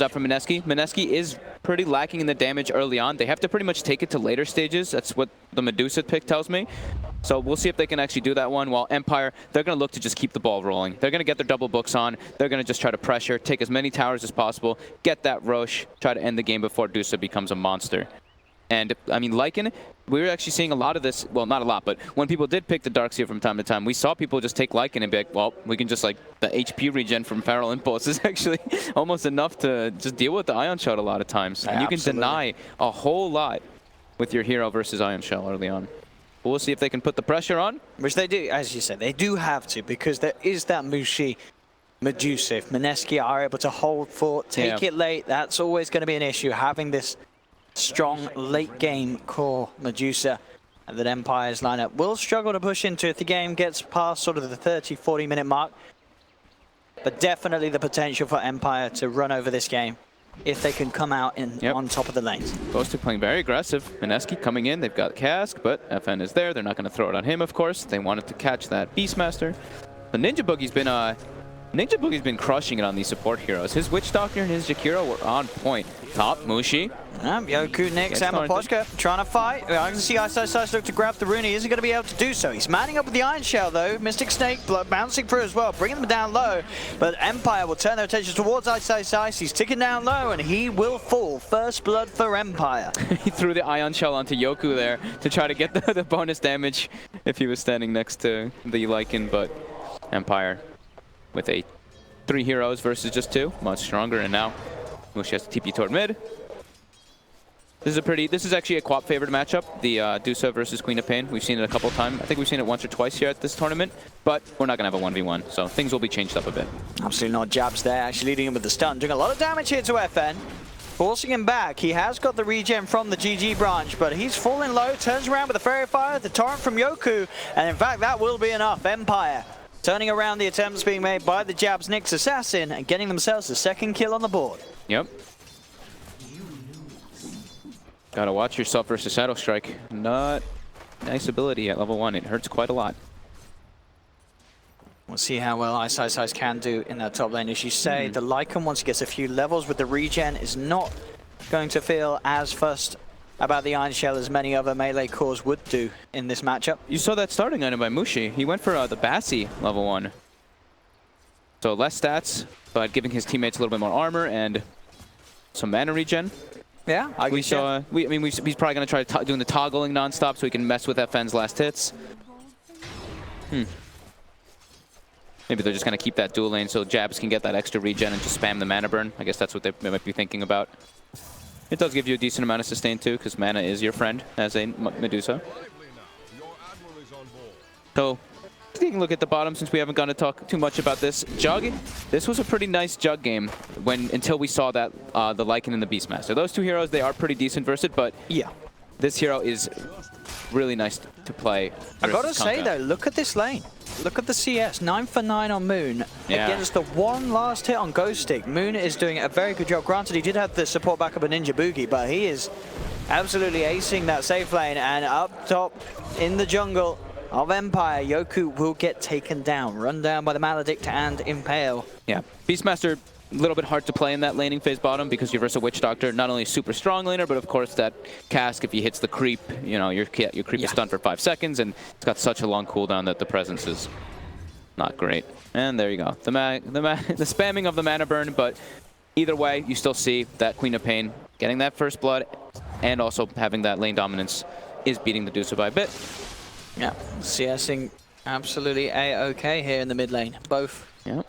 Up from Mineski. Mineski is pretty lacking in the damage early on. They have to pretty much take it to later stages. That's what the Medusa pick tells me. So we'll see if they can actually do that one. While Empire, they're going to look to just keep the ball rolling. They're going to get their double books on. They're going to just try to pressure, take as many towers as possible, get that Roche, try to end the game before Dusa becomes a monster. And, I mean, Lycan, we were actually seeing a lot of this, well, not a lot, but when people did pick the Darkseer from time to time, we saw people just take Lycan and be like, well, we can just, like, the HP regen from Feral Impulse is actually almost enough to just deal with the Ion Shot a lot of times. Yeah, and you can absolutely. deny a whole lot with your hero versus Ion Shell early on. But we'll see if they can put the pressure on. Which they do, as you said, they do have to, because there is that Mushi Medusa. If Mineski are able to hold fort, take it late, that's always going to be an issue, having this strong late game core Medusa that Empire's lineup will struggle to push into if the game gets past sort of the 30-40 minute mark. But definitely the potential for Empire to run over this game if they can come out in on top of the lanes. Ghostic playing very aggressive. Mineski coming in, they've got Cask, but FN is there. They're not going to throw it on him, of course. They wanted to catch that Beastmaster. The Ninja Boogie's been crushing it on these support heroes. His Witch Doctor and his Jakiro were on point. Top Mushi. Yoku, Nyx, and Mapochka trying to fight. I can see Ice look to grab the rune. He isn't going to be able to do so. He's manning up with the Iron Shell, though. Mystic Snake bouncing through as well, bringing them down low. But Empire will turn their attention towards Ice. He's ticking down low, and he will fall. First blood for Empire. He threw the Ion Shell onto Yoku there to try to get the bonus damage if he was standing next to the Lycan, but Empire with a 3 heroes versus just 2, much stronger, and now Mushi has to TP toward mid. This is actually a co-op favorite matchup, the Dusa versus Queen of Pain. We've seen it a couple times. I think we've seen it once or twice here at this tournament, but we're not going to have a 1v1, so things will be changed up a bit. Absolutely not. Jabs there, actually leading him with the stun, doing a lot of damage here to FN. Forcing him back. He has got the regen from the GG branch, but he's falling low, turns around with the Fairy Fire, the Torrent from Yoku, and in fact that will be enough. Empire turning around the attempts being made by the Jabs Nyx Assassin and getting themselves the 2nd kill on the board. Yep. Gotta watch yourself versus Shadow Strike. Not nice ability at level 1. It hurts quite a lot. We'll see how well Ice can do in that top lane. As you say, the Lycan, once he gets a few levels with the regen, is not going to feel as fussed about the Iron Shell as many other melee cores would do in this matchup. You saw that starting item by Mushi. He went for the Bassi level 1. So less stats, but giving his teammates a little bit more armor and some mana regen. Yeah, he's probably going to try doing the toggling nonstop so he can mess with FN's last hits. Maybe they're just going to keep that dual lane so Jabs can get that extra regen and just spam the mana burn. I guess that's what they might be thinking about. It does give you a decent amount of sustain too, because mana is your friend as a Medusa. So, taking a look at the bottom, since we haven't gone to talk too much about this. Jug, this was a pretty nice Jug game until we saw that the Lycan and the Beastmaster. Those 2 heroes, they are pretty decent versus it, but yeah, this hero is really nice to play. I gotta say though, look at this lane. Look at the CS, 9 for 9 on Moon against the one last hit on Ghostic. Moon is doing a very good job. Granted, he did have the support back of a Ninja Boogie, but he is absolutely acing that safe lane. And up top in the jungle of Empire, Yoku will get taken down, run down by the Maledict and Impale. Yeah, Beastmaster, a little bit hard to play in that laning phase bottom because you're versus a Witch Doctor, not only a super strong laner, but of course that Cask, if he hits the creep, you know, your creep is stunned for 5 seconds, and it's got such a long cooldown that the presence is not great. And there you go, the spamming of the mana burn, but either way, you still see that Queen of Pain getting that first blood, and also having that lane dominance is beating the Dusa by a bit. Yeah, CSing absolutely A-okay here in the mid lane, both. Yeah.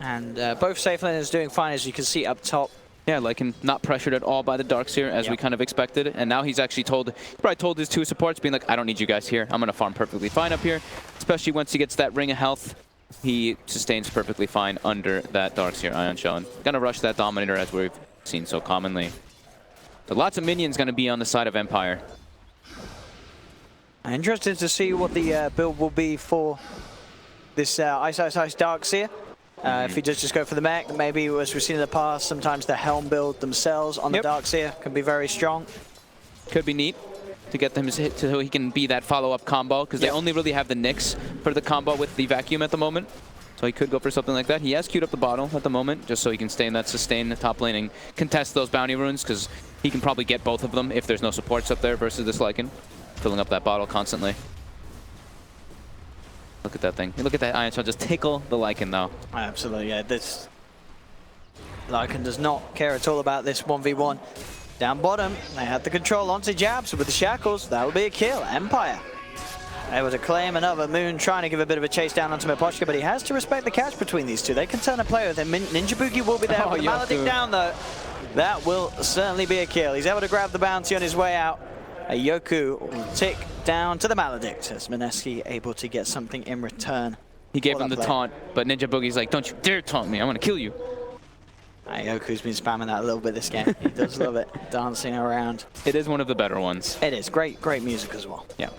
And both safe laners doing fine, as you can see up top. Yeah, Lycan not pressured at all by the Darkseer, as we kind of expected. And now he's actually probably told his 2 supports, being like, I don't need you guys here. I'm going to farm perfectly fine up here. Especially once he gets that Ring of Health, he sustains perfectly fine under that Darkseer Ion Shell. And going to rush that Dominator, as we've seen so commonly. So lots of minions going to be on the side of Empire. I'm interested to see what the build will be for this Ice Darkseer. If he does just go for the mech, maybe as we've seen in the past, sometimes the Helm build themselves on the Darkseer can be very strong. Could be neat to get them hit so he can be that follow-up combo, because they only really have the Nyx for the combo with the Vacuum at the moment. So he could go for something like that. He has queued up the bottle at the moment, just so he can stay in that sustain top lane and contest those bounty runes, because he can probably get both of them if there's no supports up there versus this Lycan. Filling up that bottle constantly. Look at that thing. Look at that Iron Shell just tickle the Lycan, though. Absolutely, yeah. This Lycan does not care at all about this 1v1. Down bottom, they had the control onto Jabs with the shackles. That would be a kill. Empire able to claim another. Moon trying to give a bit of a chase down onto Miposhka, but he has to respect the catch between these two. They can turn a play with him. Ninja Boogie will be there. With the Maledict down, though. That will certainly be a kill. He's able to grab the bounty on his way out. A Yoku will tick down to the Maledict as Mineski able to get something in return. He gave him the taunt, but Ninja Boogie's like, don't you dare taunt me, I'm gonna kill you. Yoku's been spamming that a little bit this game. He does love it, dancing around. It is one of the better ones. It is, great music as well. Yeah.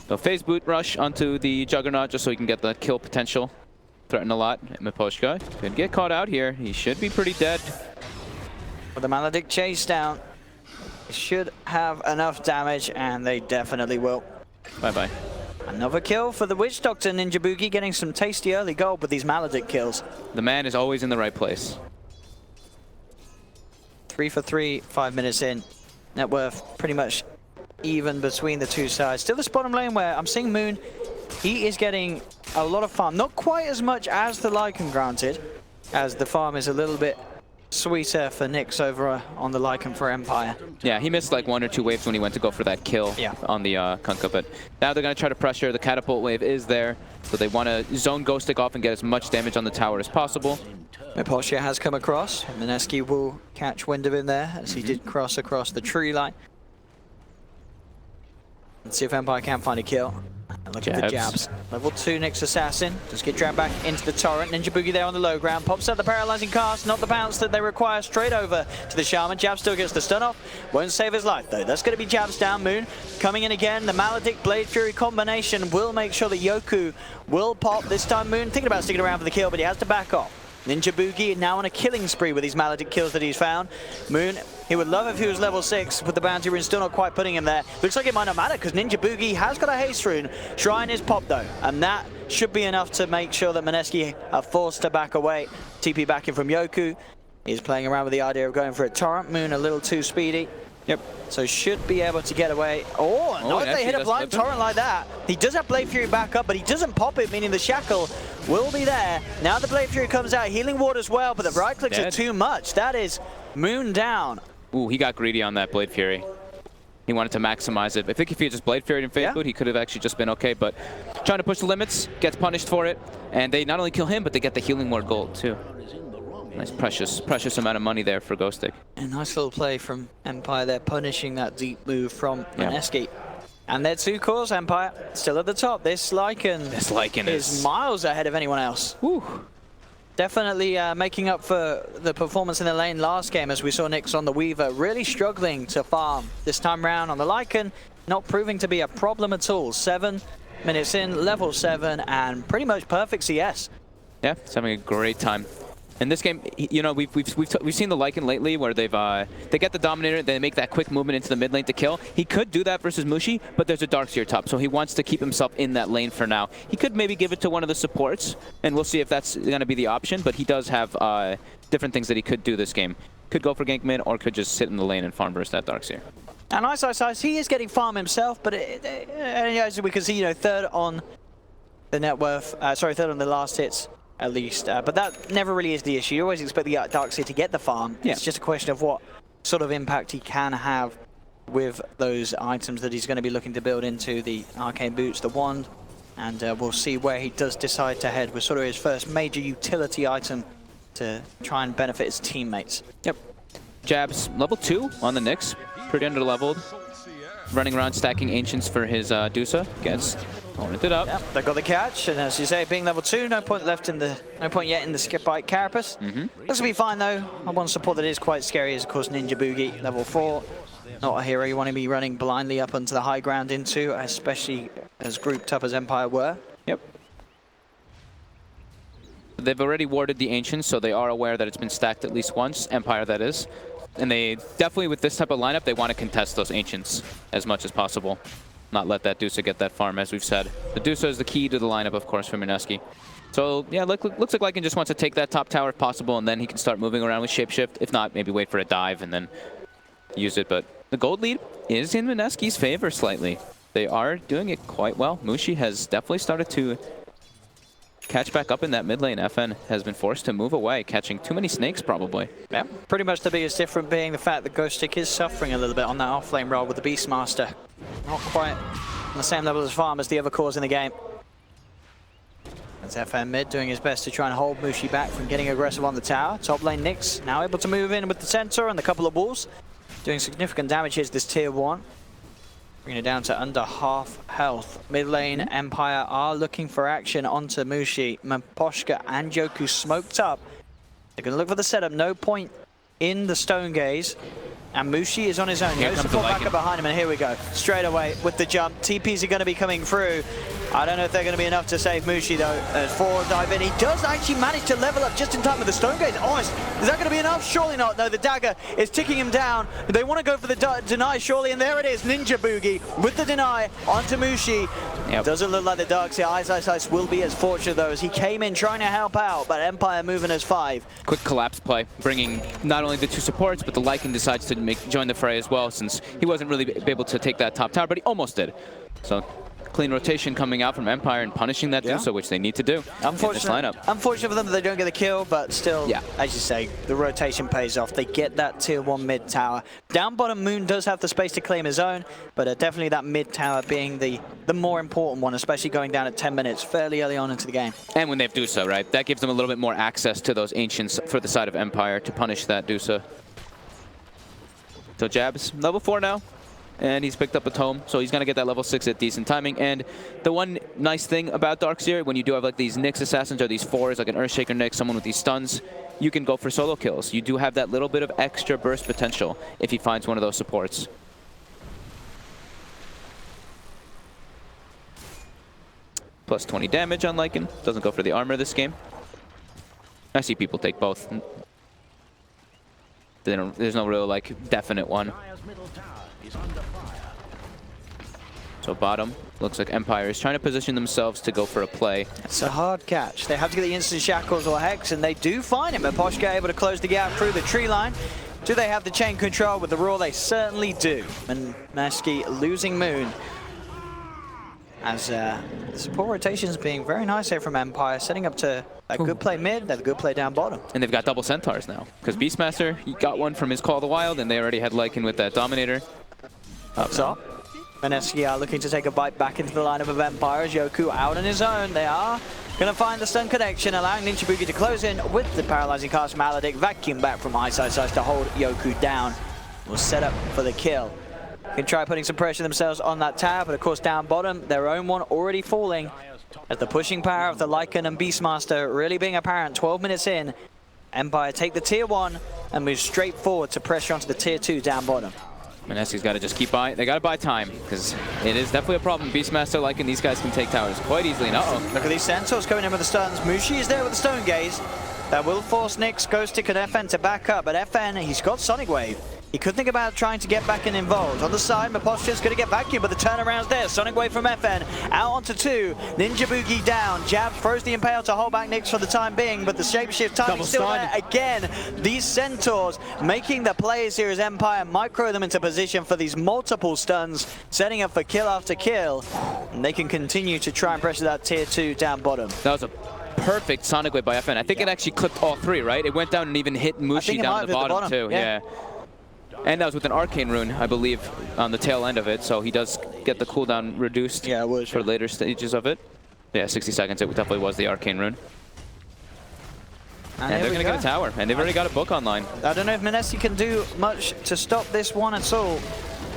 So phase boot rush onto the Juggernaut just so he can get the kill potential. Threaten a lot. Miposhka could get caught out here. He should be pretty dead. With the Maledict chase down, it should have enough damage, and they definitely will. Bye-bye. Another kill for the Witch Doctor. Ninja Boogie getting some tasty early gold with these Maledict kills. The man is always in the right place. 3 for 3, 5 minutes in. Net worth pretty much even between the two sides. Still this bottom lane where I'm seeing Moon. He is getting a lot of farm. Not quite as much as the Lycan, granted, as the farm is a little bit sweeter for Nyx over on the Lycan for Empire. Yeah, he missed like 1 or 2 waves when he went to go for that kill on the Kunkka, but now they're going to try to pressure. The catapult wave is there, so they want to zone Ghost Stick off and get as much damage on the tower as possible. Miposhka has come across. Mineski will catch wind of him there as he did cross across the tree line. Let's see if Empire can find a kill. Look at the jabs. Level 2 Nyx Assassin. Just get dragged back into the torrent. Ninja Boogie there on the low ground. Pops out the paralyzing cast. Not the bounce that they require. Straight over to the Shaman. Jab still gets the stun off. Won't save his life though. That's going to be Jabs down. Moon coming in again. The Maledict Blade Fury combination will make sure that Yoku will pop. This time Moon thinking about sticking around for the kill, but he has to back off. Ninja Boogie now on a killing spree with these Maledict kills that he's found. Moon, he would love if he was level 6, with the bounty rune still not quite putting him there. Looks like it might not matter because Ninja Boogie has got a haste rune. Shrine is popped though, and that should be enough to make sure that Mineski are forced to back away. TP back in from Yoku. He's playing around with the idea of going for a torrent. Moon a little too speedy. Yep. So should be able to get away. Oh, not if they hit a blind torrent like that. He does have Blade Fury back up, but he doesn't pop it, meaning the shackle will be there. Now the Blade Fury comes out, healing ward as well, but the right clicks are too much. That is Moon down. Ooh, he got greedy on that Blade Fury. He wanted to maximize it. I think if he had just Blade Fury in phase boot, he could have actually just been okay, but trying to push the limits, gets punished for it, and they not only kill him, but they get the healing ward gold too. Nice precious amount of money there for Ghost Stick. A nice little play from Empire there, punishing that deep move from Mineski. And their 2 cores, Empire, still at the top. This Lycan is miles ahead of anyone else. Woo. Definitely making up for the performance in the lane last game, as we saw Nyx on the Weaver really struggling to farm. This time round on the Lycan, not proving to be a problem at all. 7 minutes in, level 7, and pretty much perfect CS. Yeah, it's having a great time. In this game, you know, we've seen the Lycan lately where they get the Dominator, they make that quick movement into the mid lane to kill. He could do that versus Mushi, but there's a Darkseer top, so he wants to keep himself in that lane for now. He could maybe give it to one of the supports, and we'll see if that's going to be the option, but he does have different things that he could do this game. Could go for gank mid, or could just sit in the lane and farm burst that Darkseer. And Ice, he is getting farm himself, but as we can see, you know, third on the net worth, third on the last hits. At least, but that never really is the issue. You always expect the Darkseer to get the farm. Yeah. It's just a question of what sort of impact he can have with those items that he's going to be looking to build into the Arcane Boots, the Wand, and we'll see where he does decide to head with sort of his first major utility item to try and benefit his teammates. Yep. Jabs, level 2 on the Nyx, pretty under-leveled. Running around stacking Ancients for his Dusa. Gets torrented it up. Yep, they got the catch, and as you say, being level 2, no point yet in the skip bite Carapace. Looks to be fine though. One support that is quite scary is of course Ninja Boogie, level 4. Not a hero you want to be running blindly up onto the high ground into, especially as grouped up as Empire were. Yep. They've already warded the Ancients, so they are aware that it's been stacked at least once, Empire that is. And they definitely, with this type of lineup, they want to contest those Ancients as much as possible. not let that Dusa get that farm, as we've said. The Dusa is the key to the lineup, of course, for Mineski. So, yeah, looks like Lycan just wants to take that top tower if possible, and then he can start moving around with Shapeshift. If not, maybe wait for a dive and then use it. But the gold lead is in Mineski's favor slightly. They are doing it quite well. Mushi has definitely started to catch back up in that mid lane. FN has been forced to move away, catching too many snakes probably. Yeah, pretty much the biggest difference being the fact that Ghostic is suffering a little bit on that off-lane role with the Beastmaster. Not quite on the same level as Farm as the other cores in the game. That's FN mid doing his best to try and hold Mushi back from getting aggressive on the tower. Top lane Nyx now able to move in with the Centaur and the couple of walls. Doing significant damage here is this tier 1. Bringing it down to under half health. Mid lane Empire are looking for action onto Mushi. Miposhka and Yoku smoked up. They're going to look for the setup. No point in the Stone Gaze. And Mushi is on his own. No support backup behind him, and here we go. Straight away with the jump. TPs are going to be coming through. I don't know if they're going to be enough to save Mushi though. As forward dive in, he does actually manage to level up just in time with the Stone Gaze. Honest, is that going to be enough? Surely not. No, the dagger is ticking him down. They want to go for the deny surely, and there it is. Ninja Boogie with the deny onto Mushi. Yep. Doesn't look like the Darkseer Ice will be as fortunate though, as he came in trying to help out, but Empire moving as 5. Quick collapse play, bringing not only the 2 supports, but the Lycan decides to join the fray as well, since he wasn't really able to take that top tower, but he almost did. So clean rotation coming out from Empire and punishing that Dusa, which they need to do in this lineup. Unfortunate for them that they don't get the kill, but still, as you say, the rotation pays off. They get that tier 1 mid tower. Down bottom, Moon does have the space to claim his own, but definitely that mid tower being the more important one, especially going down at 10 minutes fairly early on into the game. And when they have Dusa, right? That gives them a little bit more access to those Ancients for the side of Empire to punish that Dusa. So Jab's level 4 now. And he's picked up a tome, so he's going to get that level 6 at decent timing. And the one nice thing about Darkseer, when you do have like these Nyx assassins or these 4s, like an Earthshaker Nyx, someone with these stuns, you can go for solo kills. You do have that little bit of extra burst potential if he finds one of those supports. Plus 20 damage on Lycan. Doesn't go for the armor this game. I see people take both. There's no real like definite one. So bottom, looks like Empire is trying to position themselves to go for a play. It's a hard catch. They have to get the instant shackles or hex, and they do find him. Miposhka able to close the gap through the tree line. Do they have the chain control with the Roar? They certainly do. And Mineski losing Moon. As the support rotations being very nice here from Empire, setting up to a good play mid, a good play down bottom. And they've got double Centaurs now, because Beastmaster, he got one from his Call of the Wild, and they already had Lycan with that Dominator. Up top. Mineski are looking to take a bite back into the lineup of Empire as Yoku out on his own. They are going to find the stun connection, allowing Ninja Boogie to close in with the paralyzing cast Maledict. Vacuum back from Ice to hold Yoku down. Will set up for the kill. Can try putting some pressure themselves on that tower, but of course down bottom, their own one already falling. As the pushing power of the Lycan and Beastmaster really being apparent 12 minutes in, Empire take the tier 1 and move straight forward to pressure onto the tier 2 down bottom. Mineski's got to just keep buying. They got to buy time, because it is definitely a problem. Beastmaster, Lycan, these guys can take towers quite easily. Uh-oh. Look at these Centaurs coming in with the stuns. Mushi is there with the Stone Gaze. That will force Nyx, Ghostic, and FN to back up, but FN, he's got Sonic Wave. He could think about trying to get back and involved. On the side, Miposhka's going to get vacuumed, but the turnaround's there. Sonic Wave from FN, out onto 2. Ninja Boogie down. Jab throws the Impale to hold back Nyx for the time being, but the Shapeshift timing still there. Again, these Centaurs making the plays here as Empire micro them into position for these multiple stuns, setting up for kill after kill. And they can continue to try and pressure that tier 2 down bottom. That was a perfect Sonic Wave by FN. I think it actually clipped all 3, right? It went down and even hit Mushi down at the bottom too. Yeah. And that was with an Arcane Rune, I believe, on the tail end of it, so he does get the cooldown reduced for later stages of it. Yeah, 60 seconds, it definitely was the Arcane Rune. And they're going to get a tower, and they've already got a book online. I don't know if Mineski can do much to stop this one at all,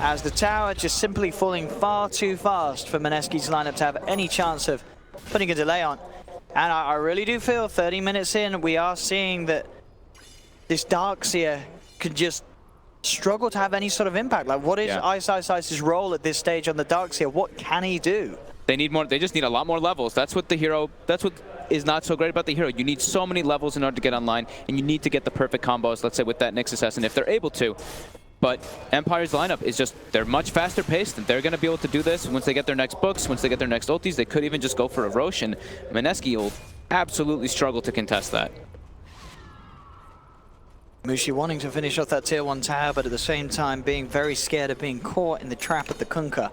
as the tower just simply falling far too fast for Mineski's lineup to have any chance of putting a delay on. And I really do feel 30 minutes in, we are seeing that this Darkseer could just struggle to have any sort of impact. Like, what is Ice's role at this stage on the Darkseer? What can he do? They need more. They just need a lot more levels. That's what the hero. That's what is not so great about the hero. You need so many levels in order to get online, and you need to get the perfect combos. Let's say with that Nyx assassin, if they're able to. But Empire's lineup is just, they're much faster paced, and they're going to be able to do this once they get their next books, once they get their next ultis. They could even just go for a Roche, and Mineski will absolutely struggle to contest that. Mushi wanting to finish off that tier 1 tower, but at the same time being very scared of being caught in the trap of the Kunkka.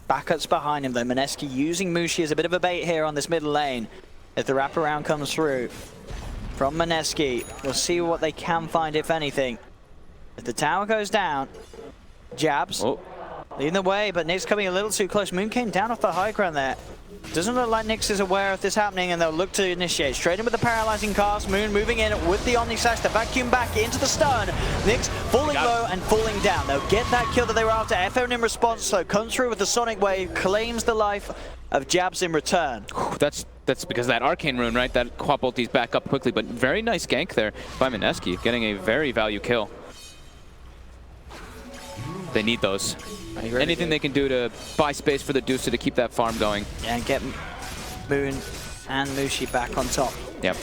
Backups behind him though. Mineski using Mushi as a bit of a bait here on this middle lane. As the wraparound comes through from Mineski, we'll see what they can find, if anything. If the tower goes down, Jabs leading the way, but Nyx coming a little too close. Moon came down off the high ground there. Doesn't look like Nyx is aware of this happening, and they'll look to initiate. Straight in with the paralyzing cast. Moon moving in with the Omni Slash, the vacuum back into the stun. Nyx falling low and falling down. They'll get that kill that they were after. FN in response, so comes through with the Sonic Wave, claims the life of Jabs in return. That's because of that Arcane Rune, right? That Quap ulti's back up quickly, but very nice gank there by Mineski, getting a very value kill. They need those. Anything they can do to buy space for the Deucer to keep that farm going. Yeah, and get Moon and Mushi back on top. Yep.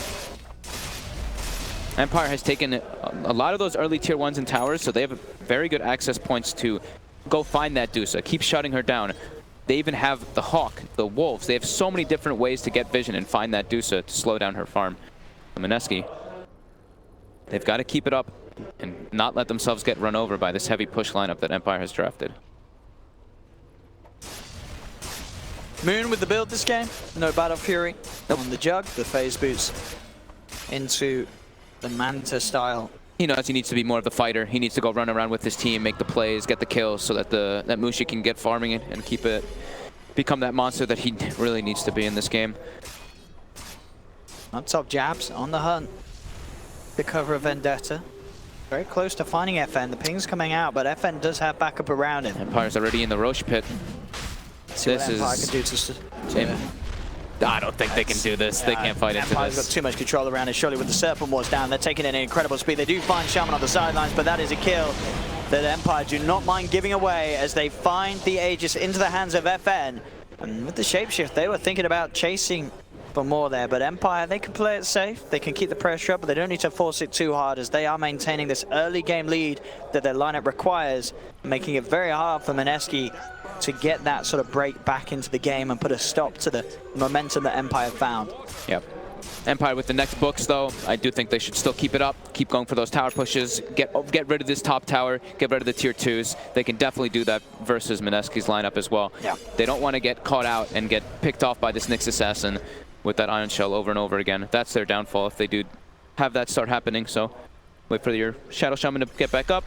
Empire has taken a lot of those early tier 1s and towers, so they have very good access points to go find that Deucer, keep shutting her down. They even have the Hawk, the Wolves. They have so many different ways to get vision and find that Deucer to slow down her farm. Mineski, they've got to keep it up and not let themselves get run over by this heavy push lineup that Empire has drafted. Moon with the build this game. No Battle Fury on the Jug. The phase boots into the Manta style. He knows he needs to be more of the fighter. He needs to go run around with his team, make the plays, get the kills, so that that Mushi can get farming it and become that monster that he really needs to be in this game. On top, Jabs on the hunt. The cover of Vendetta. Very close to finding FN. The ping's coming out, but FN does have backup around him. Empire's already in the Roche pit. See what Empire can do I don't think they can do this. They can't fight into Empire's this. got too much control around it. Surely with the Serpent Wars down, they're taking it at incredible speed. They do find Shaman on the sidelines, but that is a kill that Empire do not mind giving away as they find the Aegis into the hands of FN. And with the shapeshift, they were thinking about chasing for more there, but Empire, they can play it safe. They can keep the pressure up, but they don't need to force it too hard as they are maintaining this early game lead that their lineup requires, making it very hard for Mineski to get that sort of break back into the game and put a stop to the momentum that Empire found. Yep. Empire with the next books, though, I do think they should still keep it up, keep going for those tower pushes, get rid of this top tower, get rid of the tier 2s. They can definitely do that versus Mineski's lineup as well. Yeah. They don't want to get caught out and get picked off by this Nyx assassin with that Ion Shell over and over again. That's their downfall if they do have that start happening. So wait for your Shadow Shaman to get back up,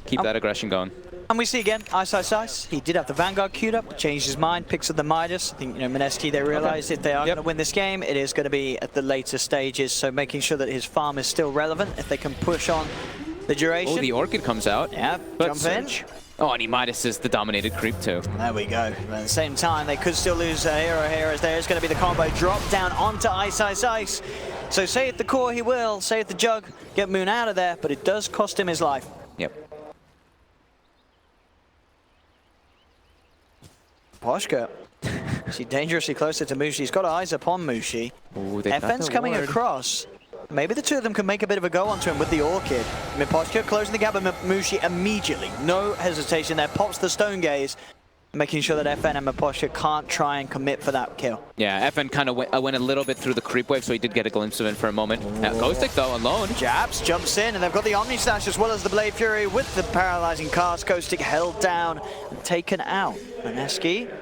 keep that aggression going. And we see again, Ice. He did have the Vanguard queued up, changed his mind, picks up the Midas. I think, Mineski, they realize if they are going to win this game, it is going to be at the later stages. So making sure that his farm is still relevant, if they can push on the duration. Oh, the Orchid comes out. Yeah, jump in. Oh, and he Midas is the dominated creep too. There we go. But at the same time, they could still lose a hero here as there is going to be the combo drop down onto Ice. So save the core he will, save the Jug, get Moon out of there, but it does cost him his life. Yep. Poshka, she's dangerously closer to Mushi. He's got eyes upon Mushi. FN's coming across. Maybe the two of them can make a bit of a go onto him with the Orchid. Miposhka closing the gap with Mushi immediately. No hesitation there. Pops the Stone Gaze, making sure that FN and Miposhka can't try and commit for that kill. Yeah, FN kind of went a little bit through the creep wave, so he did get a glimpse of it for a moment. Ghostic, though, alone. Jabs jumps in, and they've got the Omni Slash as well as the Blade Fury with the paralyzing cast. Ghostic held down and taken out. Mineski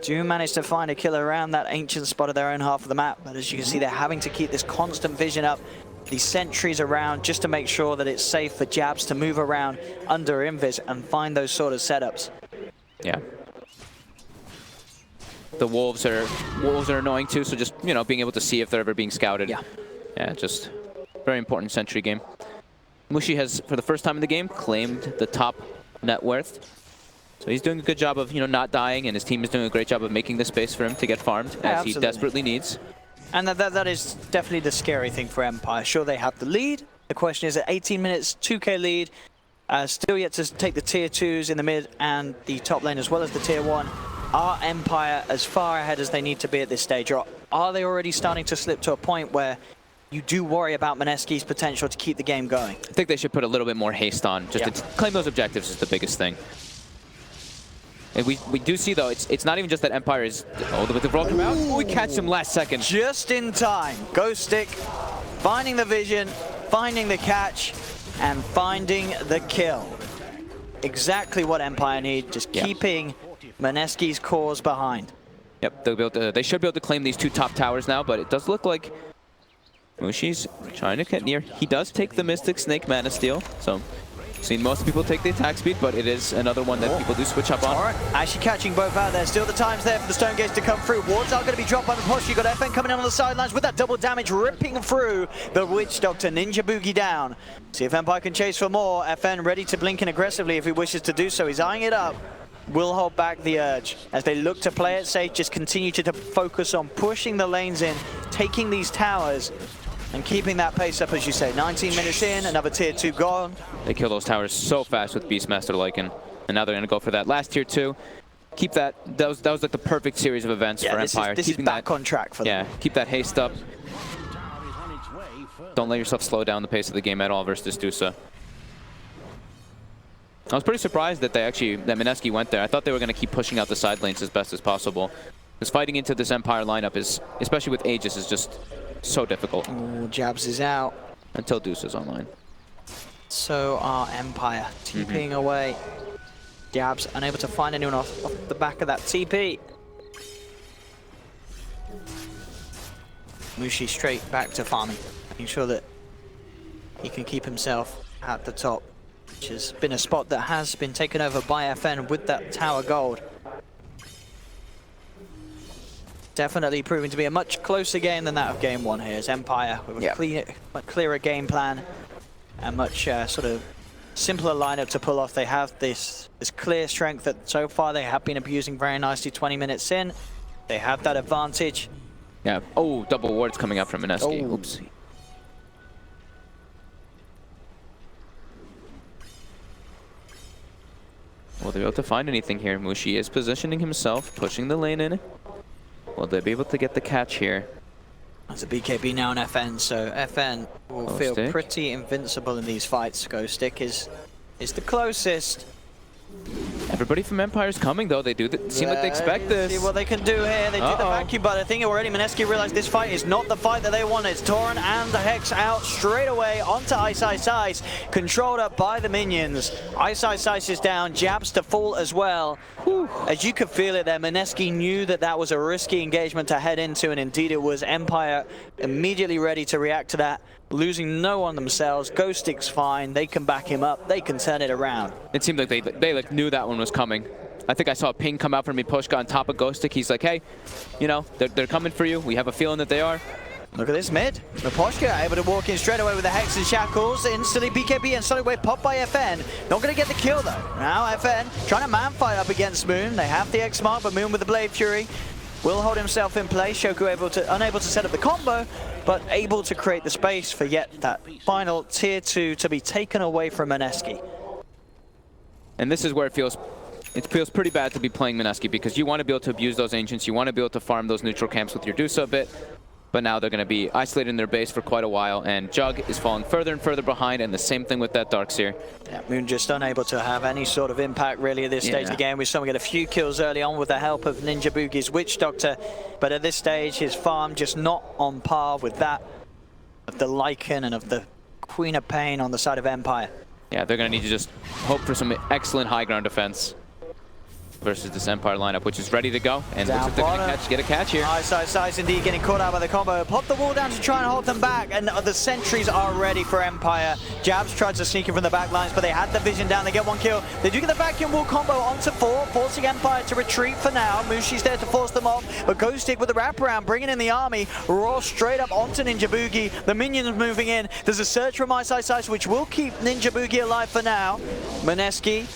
do manage to find a kill around that ancient spot of their own half of the map, but as you can see, they're having to keep this constant vision up, these sentries around, just to make sure that it's safe for Jabs to move around under Invis and find those sort of setups. Yeah. The wolves are annoying too, so just, being able to see if they're ever being scouted. Yeah, just very important sentry game. Mushi has, for the first time in the game, claimed the top net worth. So he's doing a good job of, not dying, and his team is doing a great job of making the space for him to get farmed, as he desperately needs. And that is definitely the scary thing for Empire. Sure, they have the lead. The question is, at 18 minutes, 2k lead, still yet to take the tier 2s in the mid and the top lane, as well as the tier 1. Are Empire as far ahead as they need to be at this stage, or are they already starting to slip to a point where you do worry about Mineski's potential to keep the game going. I think they should put a little bit more haste on. Just to claim those objectives is the biggest thing. And we do see, though, it's not even just that Empire is... Oh, with the roll come out. We catch him last second. Just in time. Ghostic finding the vision, finding the catch, and finding the kill. Exactly what Empire need, just keeping Mineski's cause behind. Yep, they should be able to claim these 2 top towers now, but it does look like Mushi's trying to get near. He does take the Mystic Snake Mana Steel, so seen most people take the attack speed, but it is another one that people do switch up on. Alright, actually catching both out there. Still the time's there for the Stone Gates to come through. Wards are going to be dropped by the push. You got FN coming in on the sidelines with that double damage, ripping through the Witch Doctor. Ninja Boogie down. See if Empire can chase for more. FN ready to blink in aggressively if he wishes to do so. He's eyeing it up. Will hold back the urge as they look to play it safe. Just continue to focus on pushing the lanes in, taking these towers, and keeping that pace up, as you say. 19 minutes in, another tier 2 gone. They kill those towers so fast with Beastmaster Lycan, and now they're going to go for that last tier 2. Keep that. That was like the perfect series of events for Empire. This is back on track for them. Yeah, keep that haste up. Don't let yourself slow down the pace of the game at all versus Dusa. I was pretty surprised that that Mineski went there. I thought they were going to keep pushing out the side lanes as best as possible. Because fighting into this Empire lineup is, especially with Aegis, is just so difficult. Ooh, Jabs is out. Until Dusa's online. So are Empire TPing away. Jabs unable to find anyone off the back of that TP. Mushi straight back to farming, making sure that he can keep himself at the top, which has been a spot that has been taken over by FN with that tower gold. Definitely proving to be a much closer game than that of game 1 here, as Empire with a much clearer game plan and much sort of simpler lineup to pull off. They have this clear strength that so far they have been abusing very nicely. 20 minutes in, they have that advantage. Yeah. Oh, double wards coming up from Mineski. Oh. Oops. Will they be able to find anything here? Mushi is positioning himself, pushing the lane in. Will they be able to get the catch here? There's a BKB now on FN, so FN will feel pretty invincible in these fights. Ghostic is the closest. Everybody from Empire is coming, though. They do seem like they expect this. See what they can do here. They do the vacuum, but I think already Mineski realized this fight is not the fight that they wanted. It's Torrent and the Hex out straight away onto Ice Ice Ice, controlled up by the minions. Ice Ice Ice is down, Jabs to fall as well. Whew. As you could feel it there, Mineski knew that that was a risky engagement to head into, and indeed it was. Empire immediately ready to react to that, losing no one themselves. Ghostic's fine, they can back him up, they can turn it around. It seemed like they like knew that one was coming. I think I saw a ping come out from Miposhka on top of Ghostic. He's like, hey, you know, they're coming for you. We have a feeling that they are. Look at this mid. Miposhka able to walk in straight away with the Hex and Shackles. Instantly BKB and solid way popped by FN. Not going to get the kill though. Now FN trying to man fight up against Moon. They have the X mark, but Moon with the Blade Fury will hold himself in place. Shoku unable to set up the combo, but able to create the space for yet that final tier 2 to be taken away from Mineski. And this is where it feels pretty bad to be playing Mineski, because you want to be able to abuse those Ancients, you want to be able to farm those neutral camps with your Dusa a bit, but now they're going to be isolated in their base for quite a while, and Jug is falling further and further behind, and the same thing with that Darkseer. Yeah, Moon just unable to have any sort of impact really at this stage of the game. We saw him get a few kills early on with the help of Ninja Boogie's Witch Doctor, but at this stage his farm just not on par with that of the Lycan and of the Queen of Pain on the side of Empire. Yeah, they're going to need to just hope for some excellent high ground defense versus this Empire lineup, which is ready to go. And looks like they're going to get a catch here. Ice Ice Ice indeed getting caught out by the combo. Pop the wall down to try and hold them back, and the sentries are ready for Empire. Jabs tried to sneak in from the back lines, but they had the vision down. They get one kill. They do get the vacuum wall combo onto 4, forcing Empire to retreat for now. Mushi's there to force them off, but Ghostic with the wraparound, bringing in the army. Raw straight up onto Ninja Boogie. The minions moving in. There's a surge from Ice Ice Ice, which will keep Ninja Boogie alive for now. Mineski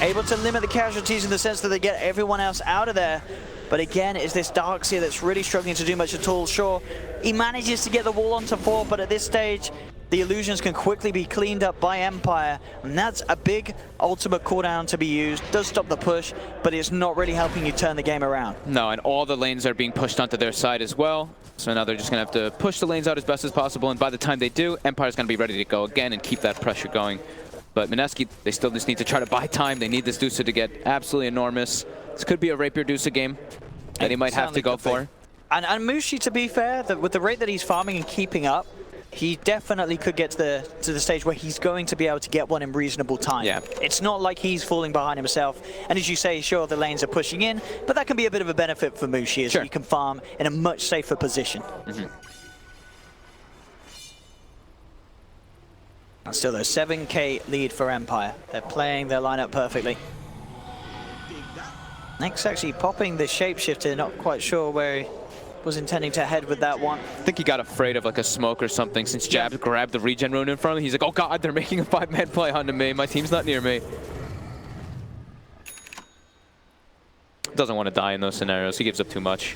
able to limit the casualties in the sense that they get everyone else out of there. But again, it's this Darkseer that's really struggling to do much at all. Sure, he manages to get the wall onto 4, but at this stage, the illusions can quickly be cleaned up by Empire, and that's a big ultimate cooldown to be used. Does stop the push, but it's not really helping you turn the game around. No, and all the lanes are being pushed onto their side as well. So now they're just going to have to push the lanes out as best as possible, and by the time they do, Empire's going to be ready to go again and keep that pressure going. But Mineski, they still just need to try to buy time. They need this Dusa to get absolutely enormous. This could be a Rapier Dusa game that he might have to go for. And Mushi, to be fair, with the rate that he's farming and keeping up, he definitely could get to the stage where he's going to be able to get one in reasonable time. Yeah. It's not like he's falling behind himself. And as you say, sure, the lanes are pushing in, but that can be a bit of a benefit for Mushi as he can farm in a much safer position. And still, a 7K lead for Empire. They're playing their lineup perfectly. Next, actually popping the shapeshifter, not quite sure where he was intending to head with that one. I think he got afraid of like a smoke or something since Jabs grabbed the regen rune in front of him. He's like, oh god, they're making a 5-man play onto me. My team's not near me. Doesn't want to die in those scenarios. He gives up too much.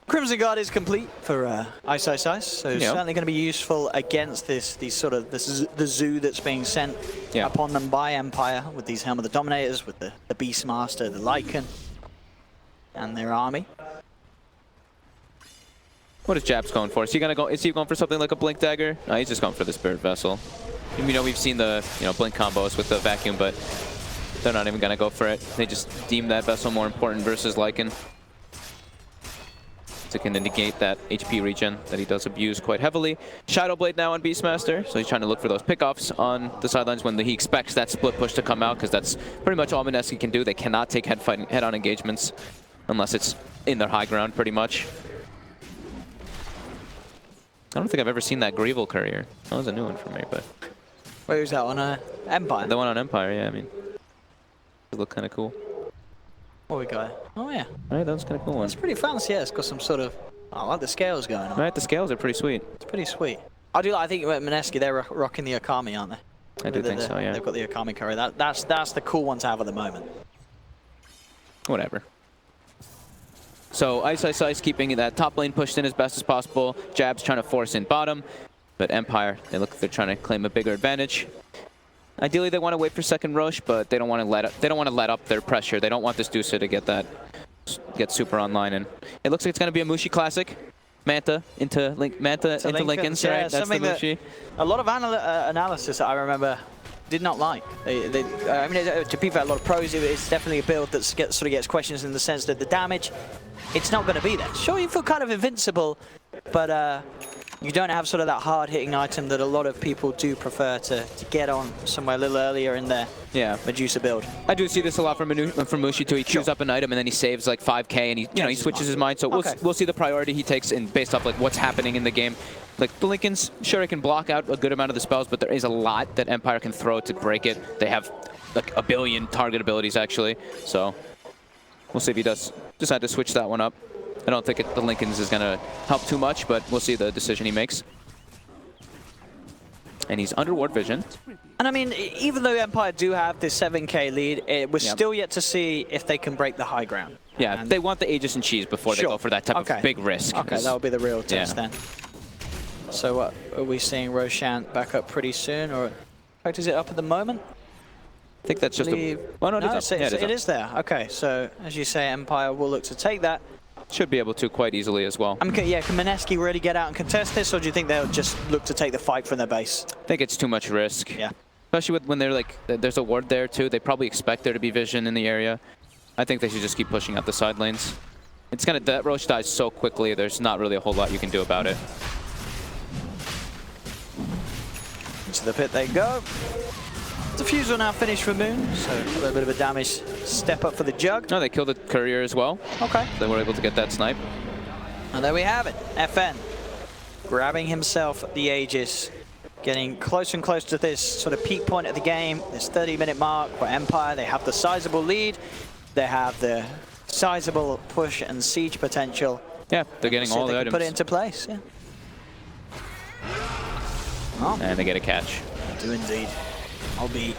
Crimson Guard is complete for Ice Ice Ice, so it's certainly going to be useful against the zoo that's being sent upon them by Empire with these Helm of the Dominators, with the Beastmaster, the Lycan, and their army. What is Jabs going for? Is he going for something like a Blink Dagger? No, he's just going for the Spirit Vessel. You know, we've seen the Blink combos with the Vacuum, but they're not even going to go for it. They just deem that Vessel more important versus Lycan. To kind of negate that HP regen that he does abuse quite heavily. Shadow Blade now on Beastmaster, so he's trying to look for those pickoffs on the sidelines when he expects that split push to come out, because that's pretty much all Mineski can do. They cannot take head-on engagements unless it's in their high ground, pretty much. I don't think I've ever seen that Greevil Courier. That was a new one for me, but... Where was that on Empire? The one on Empire, yeah, I mean... It looked kind of cool. What we got? Oh yeah. Alright, that was kind of cool one. It's pretty fancy, yeah. It's got some sort of... I like the scales going on. Right, the scales are pretty sweet. It's pretty sweet. I think at Mineski, they're rocking the Okami, aren't they? I do think so, yeah. They've got the Okami Courier. That's the cool one to have at the moment. Whatever. So Ice Ice Ice keeping that top lane pushed in as best as possible. Jabs trying to force in bottom, but Empire, they look like they're trying to claim a bigger advantage. Ideally, they want to wait for second rush, but they don't want to let up their pressure. They don't want this Dusa to get super online, and it looks like it's going to be a Mushi classic. Manta into Linken's, yeah, right? That's the Mushi. A lot of analysis that I remember did not like. I mean, to be fair, a lot of pros, it's definitely a build that sort of gets questions in the sense that the damage, it's not going to be there. Sure, you feel kind of invincible, but you don't have sort of that hard-hitting item that a lot of people do prefer to get on somewhere a little earlier in their Medusa build. I do see this a lot from Mushi too. He queues up an item and then he saves like 5k and he switches his mind. So we'll see the priority he takes in based off like what's happening in the game. Like the Linken's, sure, it can block out a good amount of the spells, but there is a lot that Empire can throw to break it. They have like a billion target abilities actually. So we'll see if he does decide to switch that one up. I don't think the Linken's is going to help too much, but we'll see the decision he makes. And he's under ward vision. And I mean, even though Empire do have this 7k lead, we're still yet to see if they can break the high ground. Yeah, they want the Aegis and Cheese before they go for that type of big risk. Okay, that'll be the real test then. So what, are we seeing Roshan back up pretty soon, or in fact, is it up at the moment? I think that's just a... Oh, no, it is there. Okay, so as you say, Empire will look to take that. Should be able to quite easily as well. Can Mineski really get out and contest this, or do you think they'll just look to take the fight from their base? I think it's too much risk. Yeah. Especially when they're like, there's a ward there too. They probably expect there to be vision in the area. I think they should just keep pushing out the side lanes. That Roche dies so quickly, there's not really a whole lot you can do about it. Into the pit they go. Diffuse will now finish for Moon, so a little bit of a damage step up for the Jug. No, they killed the Courier as well. Okay. They were able to get that snipe. And there we have it. FN grabbing himself the Aegis, getting closer and closer to this sort of peak point of the game, this 30-minute mark for Empire. They have the sizable lead. They have the sizable push and siege potential. Yeah, they're getting all the items. Put it into place, yeah. Oh. And they get a catch. They do indeed. I'll be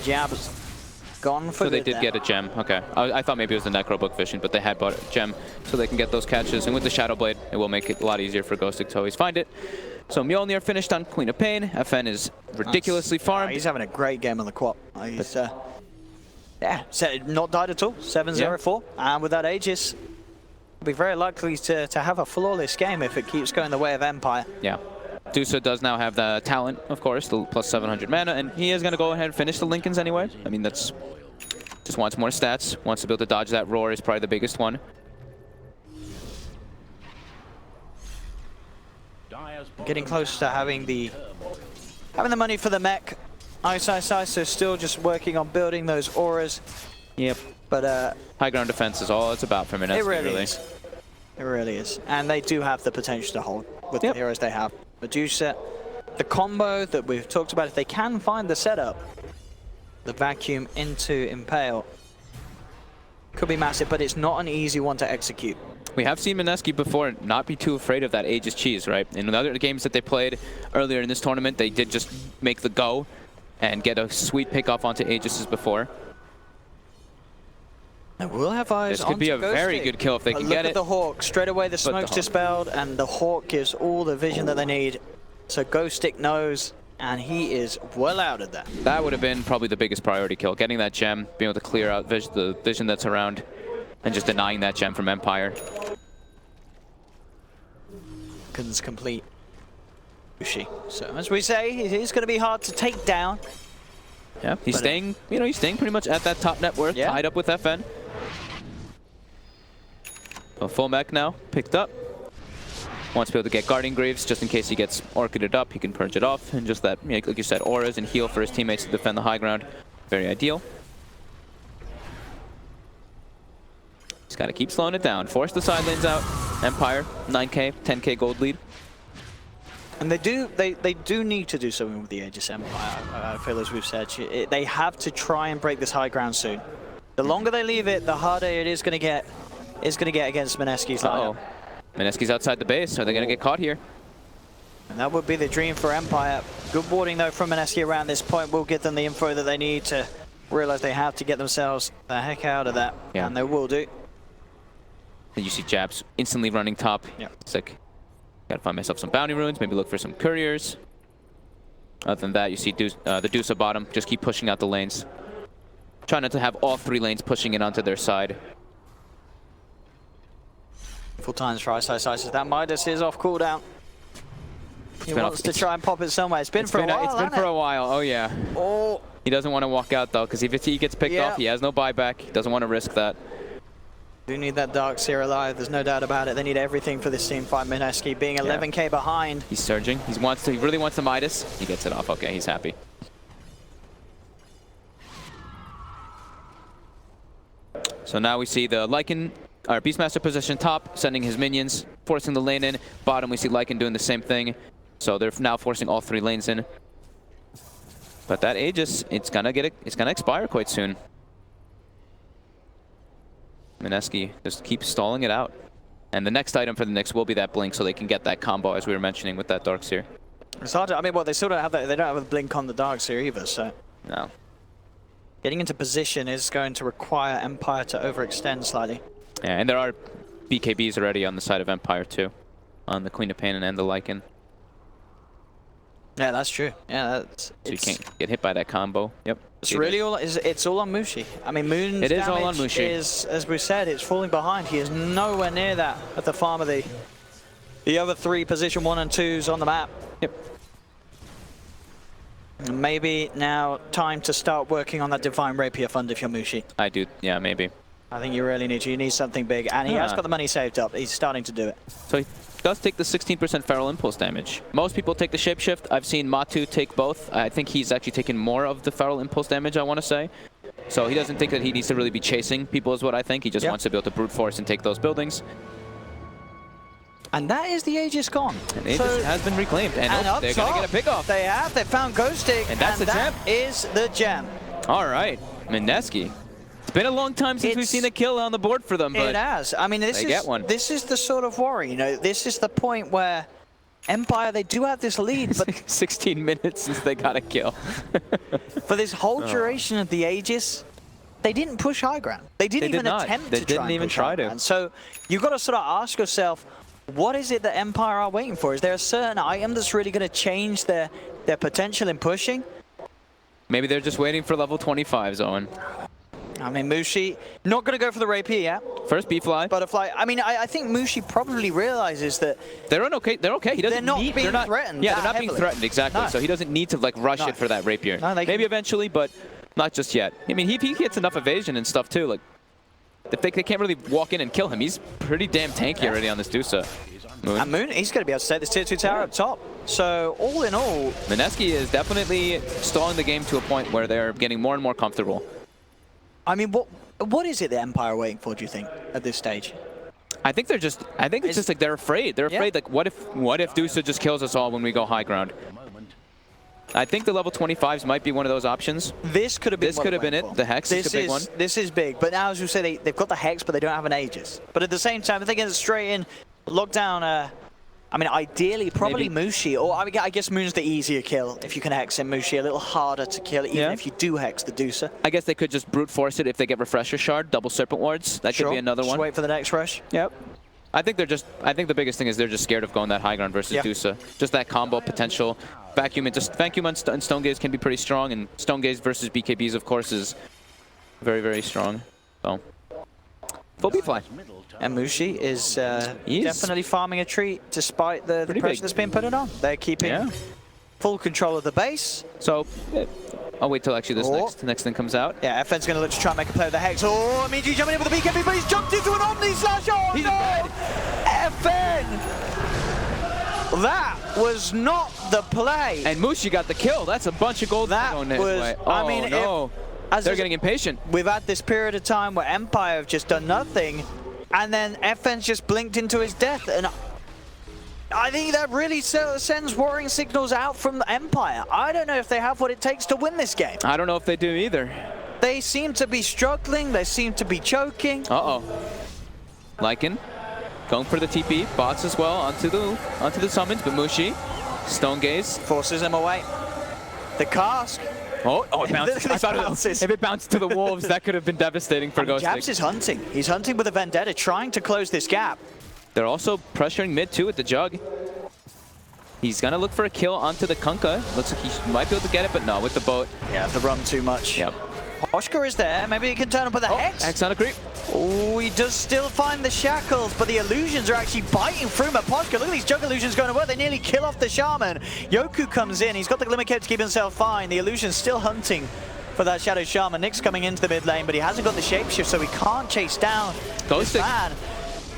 Jabs gone for So they did get a gem. Okay. I thought maybe it was the Necrobook Vision, but they had bought a gem so they can get those catches. And with the Shadow Blade, it will make it a lot easier for Ghostic to always find it. So Mjolnir finished on Queen of Pain. FN is ridiculously farmed. He's having a great game on the quad. He's, yeah, not died at all. 7-0-4. And with that Aegis, will be very likely to have a flawless game if it keeps going the way of Empire. Yeah. Dusa does now have the talent, of course, the plus 700 mana, and he is going to go ahead and finish the Lincolns anyway. I mean, that's just wants more stats, wants to be able to dodge that roar is probably the biggest one. Getting close to having the money for the mech. Ice, still just working on building those auras. Yep. But high ground defense is all it's about for Mineski, it really is. It really is. And they do have the potential to hold with the heroes they have. Medusa, the combo that we've talked about, if they can find the setup, the vacuum into Impale, could be massive, but it's not an easy one to execute. We have seen Mineski before not be too afraid of that Aegis cheese, right? In the other games that they played earlier in this tournament, they did just make the go and get a sweet pick-off onto Aegis's before. And we'll have eyes. This could be a very good kill if they can get it. Look at the Hawk. Straight away, the smoke's dispelled, and the Hawk gives all the vision that they need. So Ghost Stick knows, and he is well out of that. That would have been probably the biggest priority kill. Getting that gem, being able to clear out the vision that's around, and just denying that gem from Empire. Lincoln's complete. So as we say, it is going to be hard to take down. Yeah, he's staying. He's staying pretty much at that top net worth, tied up with FN. A full mech now, picked up. Wants to be able to get Guardian Greaves just in case he gets Orchided up. He can purge it off, and just that, like you said, auras and heal for his teammates to defend the high ground. Very ideal. He's got to keep slowing it down. Force the side lanes out. Empire, 9k, 10k gold lead. And they do need to do something with the Aegis Empire. I feel, as we've said, they have to try and break this high ground soon. The longer they leave it, the harder it is going to get. Against Mineski's lineup. Mineski's outside the base. Are they going to get caught here? And that would be the dream for Empire. Good warding though from Mineski around this point will give them the info that they need to realize they have to get themselves the heck out of that. Yeah. And they will do. And you see Jabs instantly running top. Yeah. It's like, gotta find myself some bounty runes, maybe look for some couriers. Other than that, you see the Dusa bottom, just keep pushing out the lanes. Trying not to have all three lanes pushing it onto their side. Full times for Ice. That Midas is off cooldown. He wants to try and pop it somewhere. It's been for a while. It's been for a while, oh yeah. Oh. He doesn't want to walk out though, because if he gets picked off, he has no buyback. He doesn't want to risk that. Do need that Darkseer alive, there's no doubt about it. They need everything for this team fight. Mineski being 11k behind. He's surging. He really wants the Midas. He gets it off. Okay, he's happy. So now we see the Lycan, our Beastmaster position top, sending his minions, forcing the lane in. Bottom, we see Lycan doing the same thing. So they're now forcing all three lanes in. But that Aegis, it's gonna expire quite soon. Mineski just keeps stalling it out. And the next item for the Knicks will be that blink, so they can get that combo, as we were mentioning, with that Darkseer. It's hard to, I mean, well, they still don't have that. They don't have a blink on the Darkseer either, so. No. Getting into position is going to require Empire to overextend slightly. Yeah, and there are BKBs already on the side of Empire too, on the Queen of Pain and the Lycan. Yeah, that's true. Yeah, that's. So you can't get hit by that combo. Yep. It's really all. It's all on Mushi. I mean, Moon's it is all on Mushi. Is, as we said, it's falling behind. He is nowhere near that at the farm of the other three position 1 and 2s on the map. Yep. And maybe now time to start working on that Divine Rapier fund if you're Mushi. I do. Yeah, maybe. I think you really need to. You need something big, and he has got the money saved up. He's starting to do it. So he does take the 16% Feral Impulse damage. Most people take the Shapeshift. I've seen Matu take both. I think he's actually taken more of the Feral Impulse damage, I want to say. So he doesn't think that he needs to really be chasing people is what I think. He just wants to be able to brute force and take those buildings. And that is the Aegis gone. And Aegis has been reclaimed. And they're going to get a pick off. They have. They found Ghost Stick. And that's the gem. That is the gem. All right. Mineski. It's been a long time since we've seen a kill on the board for them, but it has. I mean, this is the sort of worry. You know, this is the point where Empire, they do have this lead, but 16 minutes since they got a kill. For this whole duration of the Aegis, they didn't push high ground. They didn't even attempt to try. They didn't even try to. So you've got to sort of ask yourself, What is it that Empire are waiting for? Is there a certain item that's really going to change their potential in pushing? Maybe they're just waiting for level 25s, Owen. I mean, Mushi, not going to go for the rapier yet. First B-fly. Butterfly. I mean, I think Mushi probably realizes that they're okay. They're okay. He doesn't they're not being threatened. Yeah, they're not being threatened, exactly. No. So he doesn't need to like rush it for that rapier. No, maybe eventually, but not just yet. I mean, he gets enough evasion and stuff too. Like, they can't really walk in and kill him. He's pretty damn tanky already on this Dusa. Moon. And Moon, he's going to be able to take this tier 2 tower up top. So, all in all... Mineski is definitely stalling the game to a point where they're getting more and more comfortable. I mean, what is it the Empire are waiting for, do you think, at this stage? I think it's just like they're afraid. They're afraid, like, what if Dusa just kills us all when we go high ground? I think the level 25s might be one of those options. This could have been it. The Hex is a big one. This is big. But now, as you say, they've got the Hex, but they don't have an Aegis. But at the same time, if they get it straight in, lockdown, I mean, ideally, probably Mushi. Or I guess Moon's the easier kill if you can Hex him. Mushi a little harder to kill, even if you do Hex the Dusa. I guess they could just brute force it if they get Refresher Shard, double Serpent Wards. That could be another one. Just wait for the next rush. Yep. I think the biggest thing is they're just scared of going that high ground versus Dusa. Just that combo potential. Vacuum and Stone Gaze can be pretty strong, and Stone Gaze versus BKBs, of course, is very, very strong. So, full B-fly. And Mushi is definitely farming a treat despite the pressure that's been put on. They're keeping full control of the base. So, I'll wait till actually this next thing comes out. Yeah, FN's going to look to try and make a play with the Hex. Oh, I mean, he's jumping in with the BKB, but he's jumped into an Omni Slash. Oh, he's dead. FN! That was not the play. And Mushi got the kill. That's a bunch of gold going his way. Oh, I mean, no. They're getting impatient. We've had this period of time where Empire have just done nothing, and then FN's just blinked into his death. And I think that really sends worrying signals out from Empire. I don't know if they have what it takes to win this game. I don't know if they do either. They seem to be struggling. They seem to be choking. Uh-oh. Lycan going for the TP. Bots as well onto the summons. But Mushi, Stone Gaze. Forces him away. The cask. Oh, it bounced. I thought if it bounced to the Wolves, that could have been devastating for Ghostik. Japs is hunting. He's hunting with a Vendetta, trying to close this gap. They're also pressuring mid too with the Jug. He's gonna look for a kill onto the Kunkka. Looks like he might be able to get it, but no, with the boat. Yeah, the run too much. Yep. Oshka is there. Maybe he can turn up with a Hex. Hex on a creep. Oh, he does still find the shackles, but the illusions are actually biting through Maposhka. Look at these Jug illusions going to work. They nearly kill off the Shaman. Yoku comes in. He's got the Glimmer Cape to keep himself fine. The illusion's still hunting for that Shadow Shaman. Nick's coming into the mid lane, but he hasn't got the Shapeshift, so he can't chase down this man.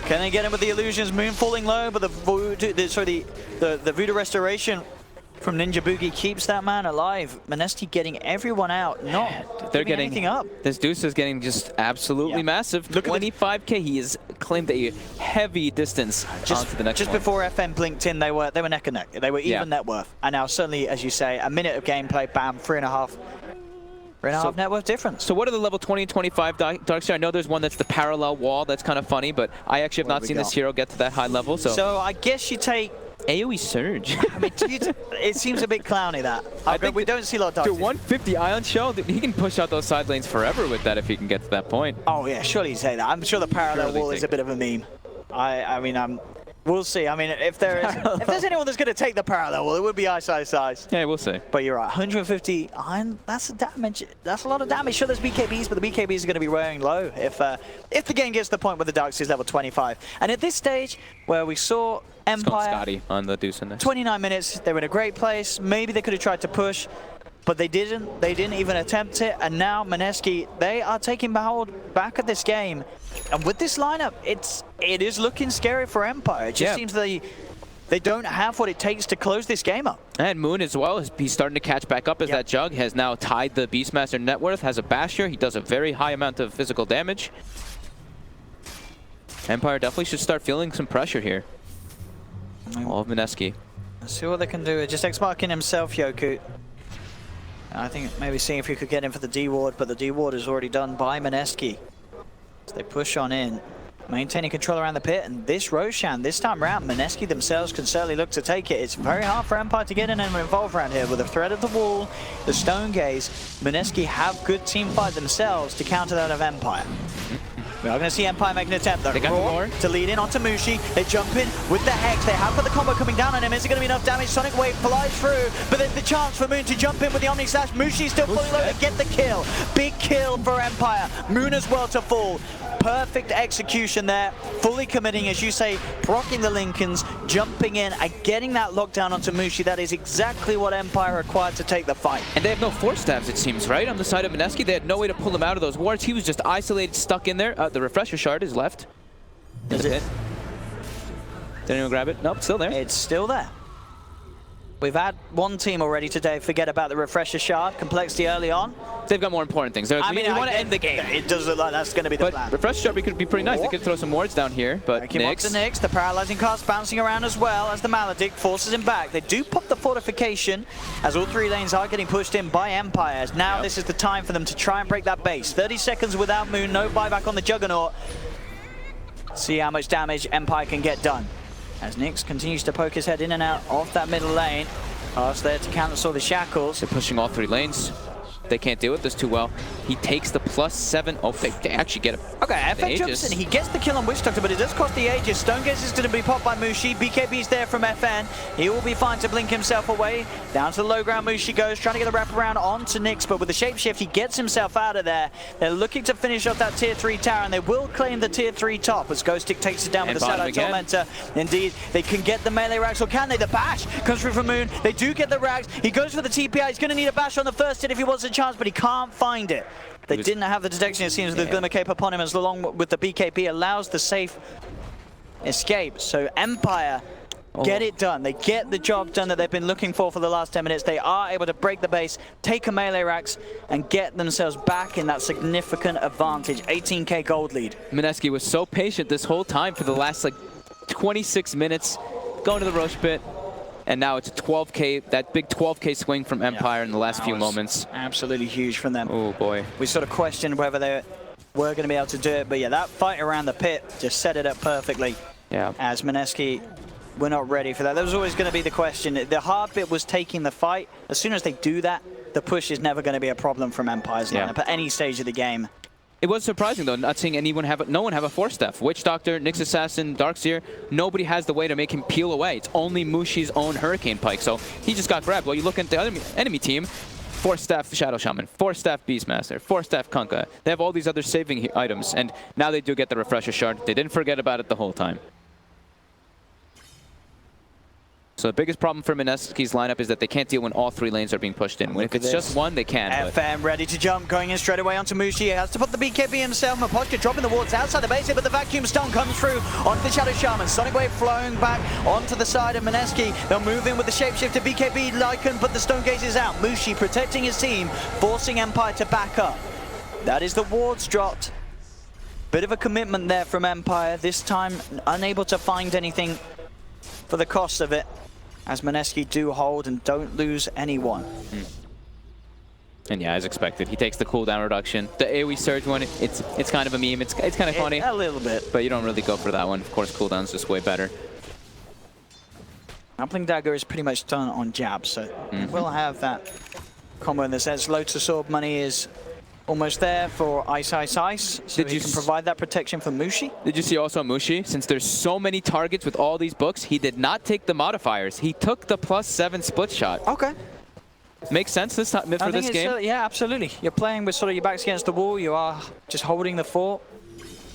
Can they get him with the illusions? Moon falling low, but the Voodoo Restoration from Ninja Boogie keeps that man alive. Mineski getting everyone out, they're getting anything up. This Deuce is getting just absolutely massive. Look, 25k. He has claimed a heavy distance onto the next one. Before FN blinked in, they were neck and neck. They were even net worth. And now suddenly, as you say, a minute of gameplay, bam, 3.5 net worth difference. So what are the level 20 and 25 Darkseer? I know there's one that's the parallel wall. That's kind of funny, but I actually have not seen this hero get to that high level. So I guess you take AoE Surge. I mean, it seems a bit clowny, that. I think we don't see a lot of Darkseer. The 150 Ion Shell, he can push out those side lanes forever with that if he can get to that point. Oh yeah, surely you say that. I'm sure the parallel wall is a bit of a meme. I mean, we'll see. I mean, if there's anyone that's going to take the parallel wall, it would be Ice. Yeah, we'll see. But you're right, 150 Iron, that's a damage. That's a lot of damage. Sure, there's BKBs, but the BKBs are going to be wearing low if the game gets to the point where the Darkseer's level 25. And at this stage, where we saw Empire Scotty on the Deuce next. 29 minutes, they were in a great place. Maybe they could have tried to push, but they didn't. They didn't even attempt it. And now Mineski, they are taking hold back at this game. And with this lineup, it is looking scary for Empire. It just seems they don't have what it takes to close this game up. And Moon as well, he's starting to catch back up as that Jug has now tied the Beastmaster net worth, has a Basher. He does a very high amount of physical damage. Empire definitely should start feeling some pressure here. All of Mineski. Let's see what they can do. Just X-marking himself, Yoku. I think maybe seeing if you could get in for the D-Ward, but the D-Ward is already done by Mineski. So they push on in, maintaining control around the pit, and this Roshan, this time around, Mineski themselves can certainly look to take it. It's very hard for Empire to get in and involve around here. With the threat of the wall, the Stone Gaze, Mineski have good team fight themselves to counter that of Empire. We are going to see Empire make an attempt. They got the Roar more. to lead in onto Mushi. They jump in with the Hex. They have got the combo coming down on him. Is it going to be enough damage? Sonic Wave flies through, but there's the chance for Moon to jump in with the Omni Slash. Mushi still fully loaded, get the kill. Big kill for Empire. Moon as well to fall. Perfect execution there, fully committing, as you say, proccing the Lincolns, jumping in and getting that lockdown onto Mushi. That is exactly what Empire required to take the fight. And they have no force stabs, it seems, right? On the side of Mineski, they had no way to pull him out of those wards. He was just isolated, stuck in there. The refresher shard is left. Is it? Did anyone grab it? Nope, still there. It's still there. We've had one team already today forget about the refresher shard, complexity early on. They've got more important things. I mean, they want to end the game. It does look like that's going to be the plan. But refresher shard could be pretty nice. They could throw some wards down here, but Nyx, the paralyzing cast bouncing around as well as the Maledict forces him back. They do pop the fortification as all three lanes are getting pushed in by Empire. Now this is the time for them to try and break that base. 30 seconds without Moon, no buyback on the Juggernaut. See how much damage Empire can get done. As Nyx continues to poke his head in and out of that middle lane. Pass there to cancel the shackles. They're pushing all three lanes. They can't deal with this too well. He takes the +7. Oh, they actually get it. Okay, FN jumps in. He gets the kill on Witch Doctor, but it does cost the Aegis. Stone Gaze is going to be popped by Mushi. BKB's there from FN. He will be fine to blink himself away. Down to the low ground, Mushi goes, trying to get the wraparound onto Nyx, but with the shapeshift, he gets himself out of there. They're looking to finish off that tier 3 tower, and they will claim the tier 3 top as Ghostic takes it down with the Shadow Tormentor. Indeed, they can get the melee rags, or can they? The bash comes through from Moon. They do get the rags. He goes for the TPI. He's going to need a bash on the first hit if he wants a chance, but he can't find it. They didn't have the detection, it seems, with the Glimmer Cape upon him, as long with the BKB allows the safe escape. So Empire get it done. They get the job done that they've been looking for the last 10 minutes. They are able to break the base, take a melee racks, and get themselves back in that significant advantage. 18k gold lead. Mineski was so patient this whole time for the last, like, 26 minutes, going to the Roche pit. And now it's a 12k, that big 12k swing from Empire in the last few moments. Absolutely huge from them. Oh boy. We sort of questioned whether they were going to be able to do it, but yeah, that fight around the pit just set it up perfectly. Yeah. As Mineski, we're not ready for that. That was always going to be the question. The hard bit was taking the fight. As soon as they do that, the push is never going to be a problem from Empire's lineup at any stage of the game. It was surprising, though, not seeing anyone have no one have a force staff. Witch Doctor, Nyx Assassin, Darkseer, nobody has the way to make him peel away. It's only Mushi's own Hurricane Pike, so he just got grabbed. Well, you look at the other enemy team, force staff Shadow Shaman, force staff Beastmaster, force staff Kunkka. They have all these other saving items, and now they do get the Refresher Shard. They didn't forget about it the whole time. So the biggest problem for Mineski's lineup is that they can't deal when all three lanes are being pushed in. If it's just one, they can. FM ready to jump, going in straight away onto Mushi. He has to put the BKB himself. Mapochka dropping the wards outside the base here, but the vacuum stun comes through onto the Shadow Shaman. Sonic Wave flowing back onto the side of Mineski. They'll move in with the shapeshifter BKB Lycan, but the Stone Gaze is out. Mushi protecting his team, forcing Empire to back up. That is the wards dropped. Bit of a commitment there from Empire. This time unable to find anything for the cost of it, as Mineski do hold and don't lose anyone. And yeah, as expected, he takes the cooldown reduction. The AoE surge one, it's kind of a meme. It's kind of funny. A little bit. But you don't really go for that one. Of course, cooldown's just way better. Grappling Dagger is pretty much done on jab, so we'll have that combo in the sense. Lotus Orb money is almost there for Ice Ice Ice, so you can provide that protection for Mushi. Did you see also Mushi? Since there's so many targets with all these books, he did not take the modifiers. He took the +7 split shot. Okay. Makes sense this time for this game. Yeah, absolutely. You're playing with sort of your backs against the wall. You are just holding the fort.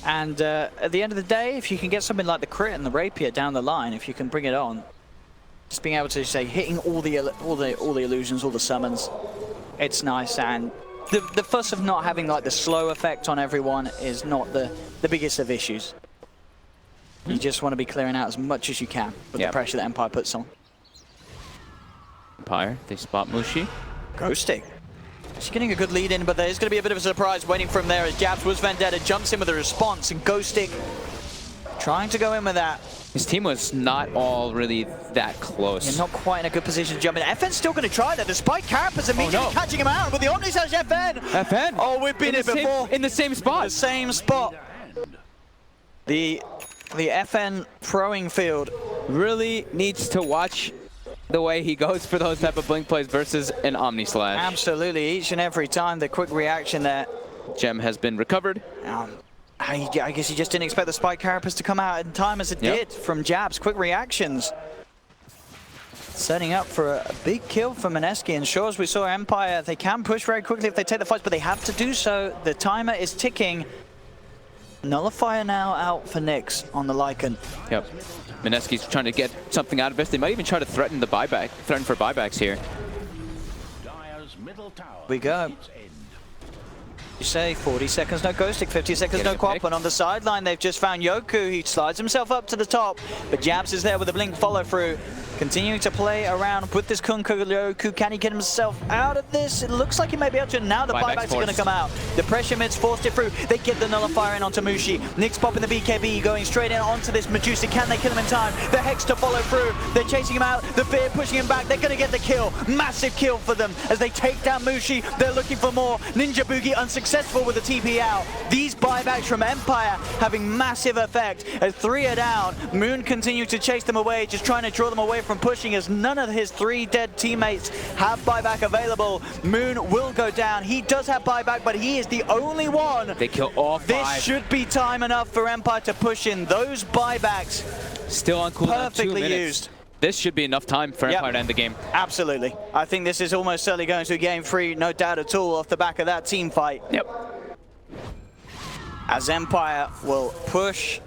And at the end of the day, if you can get something like the crit and the rapier down the line, if you can bring it on, just being able to say hitting all the illusions, all the summons, it's nice. And the fuss of not having like the slow effect on everyone is not the biggest of issues. You just want to be clearing out as much as you can with the pressure that Empire puts on. Empire, they spot Mushi. Ghosting. She's getting a good lead in, but there's going to be a bit of a surprise waiting for him there as Jabs was Vendetta jumps in with a response, and Ghosting trying to go in with that. His team was not all really that close. You're not quite in a good position to jump in. FN's still going to try that, despite Carapace immediately catching him out, but the Omni Slash FN! FN! Oh, we've been here before. In the same spot. The same spot. The FN throwing field really needs to watch the way he goes for those type of blink plays versus an Omni Slash. Absolutely, each and every time, the quick reaction there. Gem has been recovered. I guess he just didn't expect the spike carapace to come out in time as it did from Jabs. Quick reactions. Setting up for a big kill for Mineski, and sure, as we saw Empire, they can push very quickly if they take the fights, but they have to do so. The timer is ticking. Nullifier now out for Nyx on the Lycan. Yep. Mineski's trying to get something out of this. They might even try to threaten the buyback, threaten for buybacks here. We go. You say 40 seconds no ghosting, 50 seconds no quap, and on the sideline they've just found Yoku. He slides himself up to the top, but Jabs is there with a blink follow through. Continuing to play around with this Kunko Yoku. Can he get himself out of this? It looks like he may be able to. Now the buybacks are going to come out. The pressure mids forced it through. They get the nullifier in onto Mushi. Nyx popping the BKB, going straight in onto this Medusa. Can they kill him in time? The Hex to follow through. They're chasing him out. The Fear pushing him back. They're going to get the kill. Massive kill for them as they take down Mushi. They're looking for more. Ninja Boogie unsuccessful with the TP out. These buybacks from Empire having massive effect as 3 are down. Moon continues to chase them away, just trying to draw them away from pushing as none of his 3 dead teammates have buyback available. Moon will go down. He does have buyback, but he is the only one. They kill all 5. This should be time enough for Empire to push in. Those buybacks still on cooldown, perfectly 2 minutes. used. This should be enough time for Empire to end the game. Absolutely. I think this is almost certainly going to game 3, no doubt at all, off the back of that team fight. Yep. As Empire will push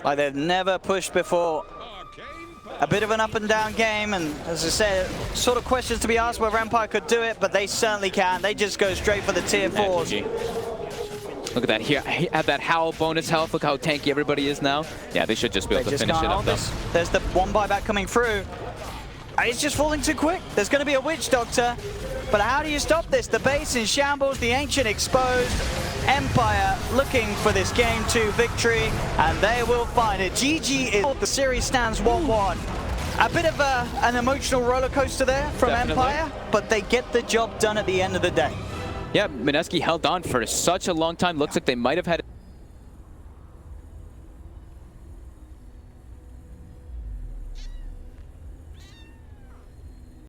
like they've never pushed before. A bit of an up and down game, and as I said, sort of questions to be asked whether Empire could do it, but they certainly can. They just go straight for the tier 4s. Look at that here. Have that Howl bonus health. Look how tanky everybody is now. Yeah, they should just be able to finish it up though. There's the one buyback coming through. It's just falling too quick. There's going to be a Witch Doctor, but how do you stop this? The base in shambles, the Ancient exposed. Empire looking for this game 2 victory, and they will find it. GG is the series stands 1-1. A bit of an emotional roller coaster there from Empire, but they get the job done at the end of the day. Yeah, Mineski held on for such a long time. Looks like they might have had